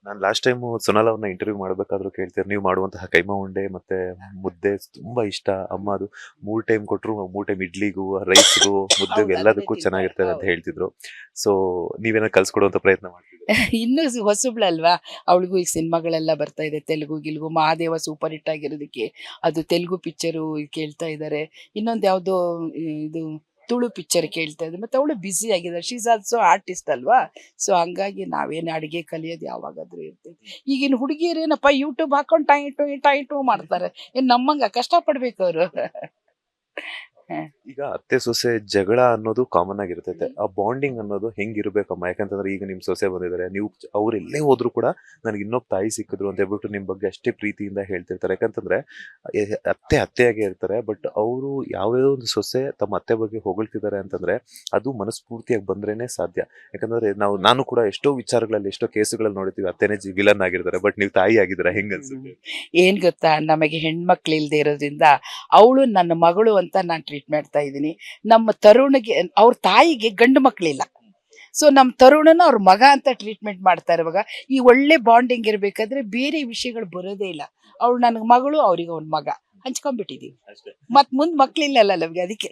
ನಾನು last time Sonal ಅವ್ರನ್ನ interview ಮಾಡ್ಬೇಕಾದ್ರೂ ಕೇಳ್ತೀರಿ, ನೀವು ಮಾಡುವಂತಹ ಕೈಮಾ ಉಂಡೆ ಮತ್ತೆ ಮುದ್ದೆ ತುಂಬಾ ಇಷ್ಟ ಅಮ್ಮ. ಅದು 3 ಟೈಮ್ ಕೊಟ್ರು 3 ಟೈಮ್ ಇಡ್ಲಿಗೂ ರೈಸ್ಗೂ ಮುದ್ದೆಗೂ ಹೌದು, ಅದನ್ನೇ ಎಲ್ಲದಕ್ಕೂ ತಿಂತಾರೆ. ಚೆನ್ನಾಗಿರ್ತದೆ ಅಂತ ಹೌದು. ಹೇಳ್ತಿದ್ರು. ಸೊ ನೀವೇನ ಕಲ್ಸ್ಕೊಡುವಂತ ಪ್ರಯತ್ನ ಮಾಡ್ತಿದ್ದೀರಾ? ಇನ್ನೂ ಹೊಸಬ್ಳಲ್ವಾ, ಅವಳಿಗೂ ಈಗ ಸಿನಿಮಾಗಳೆಲ್ಲ ಬರ್ತಾ ಇದೆ, ತೆಲುಗು ಗಿಲ್ಗು. ಮಹಾದೇವ ಸೂಪರ್ ಹಿಟ್ ಆಗಿರೋದಕ್ಕೆ ಅದು ತೆಲುಗು ಪಿಕ್ಚರು ಕೇಳ್ತಾ ಇದ್ದಾರೆ. ಇನ್ನೊಂದು ಯಾವುದೋ ಇದು ತುಳು ಪಿಕ್ಚರ್ ಕೇಳ್ತಾ ಇದ್ದಾರೆ. ಮತ್ತೆ ಅವಳು ಬ್ಯುಸಿ ಆಗಿದ್ದಾರೆ, ಶೀಸ್ ಆಲ್ಸೋ ಆರ್ಟಿಸ್ಟ್ ಅಲ್ವಾ. ಸೊ ಹಂಗಾಗಿ ನಾವೇನು ಅಡಿಗೆ ಕಲಿಯೋದು ಯಾವಾಗಾದ್ರೂ ಇರ್ತೈತೆ. ಈಗಿನ ಹುಡುಗಿಯರೇನಪ್ಪ ಯೂಟ್ಯೂಬ್ ಹಾಕೊಂಡು ಟೈ ಟು ಮಾಡ್ತಾರೆ. ಏನು ನಮ್ಮಂಗ ಕಷ್ಟಪಡ್ಬೇಕು ಅವರು. ಈಗ ಅತ್ತೆ ಸೊಸೆ ಜಗಳ ಅನ್ನೋದು ಕಾಮನ್ ಆಗಿರ್ತೈತೆ. ಆ ಬಾಂಡಿಂಗ್ ಅನ್ನೋದು ಹೆಂಗಿರ್ಬೇಕಮ್ಮ? ಯಾಕಂತಂದ್ರೆ ಈಗ ನಿಮ್ ಸೊಸೆ ಬಂದಿದ್ದಾರೆ, ನೀವು ಅವ್ರು ಎಲ್ಲೇ ಹೋದ್ರು ಕೂಡ ನನಗೆ ಇನ್ನೊಬ್ಬ ತಾಯಿ ಸಿಕ್ಕಿದ್ರು ಅಂತ ಹೇಳ್ಬಿಟ್ಟು ನಿಮ್ ಬಗ್ಗೆ ಅಷ್ಟೇ ಪ್ರೀತಿಯಿಂದ ಹೇಳ್ತಿರ್ತಾರೆ. ಯಾಕಂತಂದ್ರೆ ಅತ್ತೆ ಅತ್ತೆಯಾಗೆ ಇರ್ತಾರೆ, ಬಟ್ ಅವರು ಯಾವ್ಯಾವ ಒಂದು ಸೊಸೆ ತಮ್ಮ ಅತ್ತೆ ಬಗ್ಗೆ ಹೊಗಳ್ತಿದ್ದಾರೆ ಅಂತಂದ್ರೆ ಅದು ಮನಸ್ಫೂರ್ತಿಯಾಗಿ ಬಂದ್ರೇನೆ ಸಾಧ್ಯ. ಯಾಕಂದ್ರೆ ನಾನು ಕೂಡ ಎಷ್ಟೋ ವಿಚಾರಗಳಲ್ಲಿ ಎಷ್ಟೋ ಕೇಸುಗಳಲ್ಲಿ ನೋಡ್ತೀವಿ, ಅತ್ತೆನೇ ವಿಲನ್ ಆಗಿರ್ತಾರೆ, ಬಟ್ ನೀವು ತಾಯಿ ಆಗಿದ್ದೀರಾ, ಹೆಂಗ್ ಅನ್ಸುತ್ತೆ? ಏನ್ ಗೊತ್ತಾ, ನಮಗೆ ಹೆಣ್ಮಕ್ಳು ಇಲ್ದೇ ಇರೋದ್ರಿಂದ ಅವಳು ನನ್ನ ಮಗಳು ಅಂತ ನಾನು ಟ್ರೀಟ್ ಮಾಡ್ತಾ ಇದ್ದೀನಿ. ನಮ್ಮ ತರುಣಿಗೆ, ಅವ್ರ ತಾಯಿಗೆ ಗಂಡು ಮಕ್ಕಳಿಲ್ಲ. ಸೊ ನಮ್ಮ ತರುಣನ ಅವ್ರ ಮಗ ಅಂತ ಟ್ರೀಟ್ಮೆಂಟ್ ಮಾಡ್ತಾ ಇರುವಾಗ ಈ ಒಳ್ಳೆ ಬಾಂಡಿಂಗ್ ಇರ್ಬೇಕಾದ್ರೆ ಬೇರೆ ವಿಷಯಗಳು ಬರೋದೇ ಇಲ್ಲ. ಅವಳು ನನಗೆ ಮಗಳು, ಅವ್ರಿಗೆ ಅವ್ನ ಮಗ, ಹಂಚ್ಕೊಂಡ್ಬಿಟ್ಟಿದೀವಿ. ಅಷ್ಟೇ. ಮತ್ ಮುಂದ್ ಮಕ್ಳಿಲ್ಲಲ್ಲ ನಮ್ಗೆ, ಅದಕ್ಕೆ.